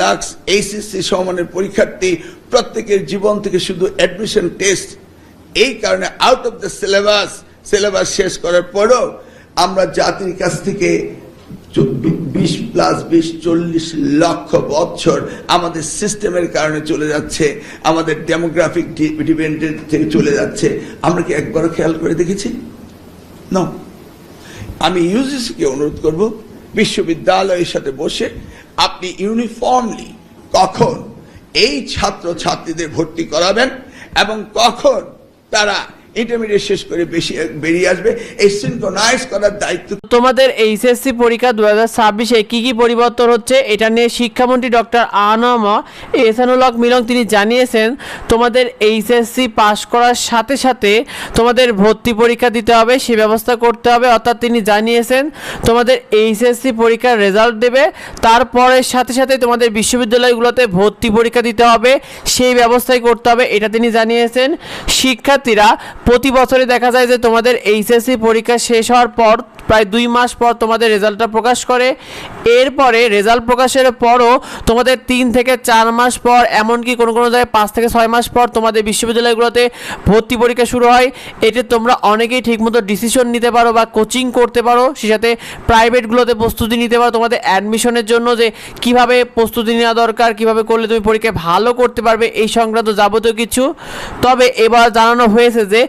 Lakh HSC সমমানের পরীক্ষার্থী প্রত্যেকের জীবন থেকে শুধু অ্যাডমিশন টেস্ট, এই কারণে আউট অফ দ্য সিলেবাস শেষ করার পরও আমরা জাতির কাছ থেকে 20+20 40 লক্ষ বছর আমাদের সিস্টেমের কারণে চলে যাচ্ছে, আমাদের ডেমোগ্রাফিক ডিপেন্ডেন্ট থেকে চলে যাচ্ছে। আমরা কি একবারও খেয়াল করে দেখেছি? না। আমি ইউজিসিকে অনুরোধ করব, বিশ্ববিদ্যালয়ের সাথে বসে আপনি ইউনিফর্মলি কখন এই ছাত্র ছাত্রীদের ভর্তি করাবেন এবং কখন তারা ইন্টারমিডিয়েট শেষ করে বেরিয়ে আসবে, এই সিনক্রোনাইজ করার দায়িত্ব। তোমাদের এইচএসসি পরীক্ষা 2026-এ কি কি পরিবর্তন হচ্ছে এটা নিয়ে শিক্ষামন্ত্রী ডক্টর আনম এহসানুল হক মিলন তিনি জানিয়েছেন, তোমাদের এইচএসসি পাস করার সাথে সাথে তোমাদের ভর্তি পরীক্ষা দিতে হবে, সে ব্যবস্থা করতে হবে। অর্থাৎ তিনি জানিয়েছেন তোমাদের এইচএসসি পরীক্ষার রেজাল্ট দেবে, তারপরে সাথে সাথে তোমাদের বিশ্ববিদ্যালয়গুলোতে ভর্তি পরীক্ষা দিতে হবে, সেই ব্যবস্থাই করতে হবে, এটা তিনি জানিয়েছেন। শিক্ষার্থীরা প্রতি বছরে দেখা যায় যে তোমাদের এইচএসসি পরীক্ষা শেষ হওয়ার পর প্রায় 2 মাস পর তোমাদের রেজাল্টটা প্রকাশ করে। এরপরে রেজাল্ট প্রকাশের পরও তোমাদের 3 থেকে 4 মাস পর, এমনকি কোনো কোনো জায়গায় 5 থেকে 6 মাস পর তোমাদের বিশ্ববিদ্যালয়গুলোতে ভর্তি পরীক্ষা শুরু হয়। এতে তোমরা অনেকেই ঠিকমতো ডিসিশন নিতে পারো বা কোচিং করতে পারো, সে সাথে প্রাইভেটগুলোতে প্রস্তুতি নিতে পারো তোমাদের অ্যাডমিশনের জন্য, যে কিভাবে প্রস্তুতি নেওয়া দরকার, কিভাবে করলে তুমি পরীক্ষায় ভালো করতে পারবে, এই সংক্রান্ত যাবতীয় কিছু। তবে এবার জানানো হয়েছে যে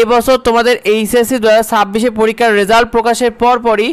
এবছর তোমাদের এইচএসসি 2026-এ পরীক্ষার রেজাল্ট প্রকাশের পরপরই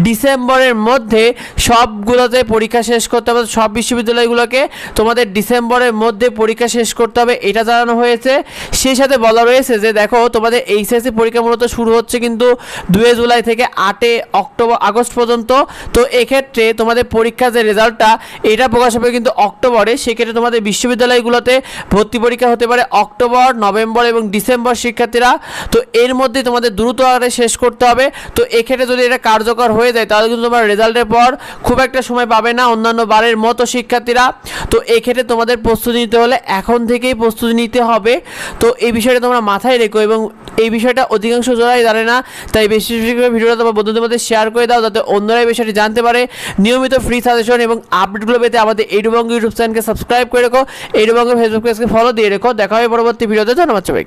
ডিসেম্বরের মধ্যে সবগুলোতে পরীক্ষা শেষ করতে হবে, সব বিশ্ববিদ্যালয়গুলোকে তোমাদের ডিসেম্বরের মধ্যে পরীক্ষা শেষ করতে হবে, এটা জানানো হয়েছে। সেই সাথে বলা রয়েছে যে দেখো তোমাদের এইচএসসি পরীক্ষা মূলত শুরু হচ্ছে কিন্তু 2 জুলাই থেকে 8 আগস্ট পর্যন্ত। তো এক্ষেত্রে তোমাদের পরীক্ষা যে রেজাল্টটা এটা প্রকাশ হবে কিন্তু অক্টোবরে, সেক্ষেত্রে তোমাদের বিশ্ববিদ্যালয়গুলোতে ভর্তি পরীক্ষা হতে পারে অক্টোবর, নভেম্বর এবং ডিসেম্বর শিক্ষার্থীরা। তো এর মধ্যে তোমাদের দ্রুত আকারে শেষ করতে হবে। তো এক্ষেত্রে যদি এটা কার্যকর হয়ে যায় তাহলে কিন্তু তোমার রেজাল্টের পর খুব একটা সময় পাবে না অন্যান্য বারের মতো শিক্ষার্থীরা। তো এক্ষেত্রে তোমাদের প্রস্তুতি নিতে হলে এখন থেকেই প্রস্তুতি নিতে হবে। তো এই বিষয়টা তোমরা মাথায় রেখো এবং এই বিষয়টা অধিকাংশ জনাই জানে না, তাই বেশি বেশি করে ভিডিওটা তোমার বন্ধুদের মধ্যে শেয়ার করে দাও যাতে অন্যরা এই বিষয়টি জানতে পারে। নিয়মিত ফ্রি সাজেশন এবং আপডেটগুলো পেতে আমাদের এইডুবঙ্গ ইউটিউব চ্যানেলকে সাবস্ক্রাইব করে রেখো, এইডুবঙ্গ ফেসবুক পেজকে ফলো দিয়ে রেখো। দেখা হবে পরবর্তী ভিডিওতে। ধন্যবাদ সবাই।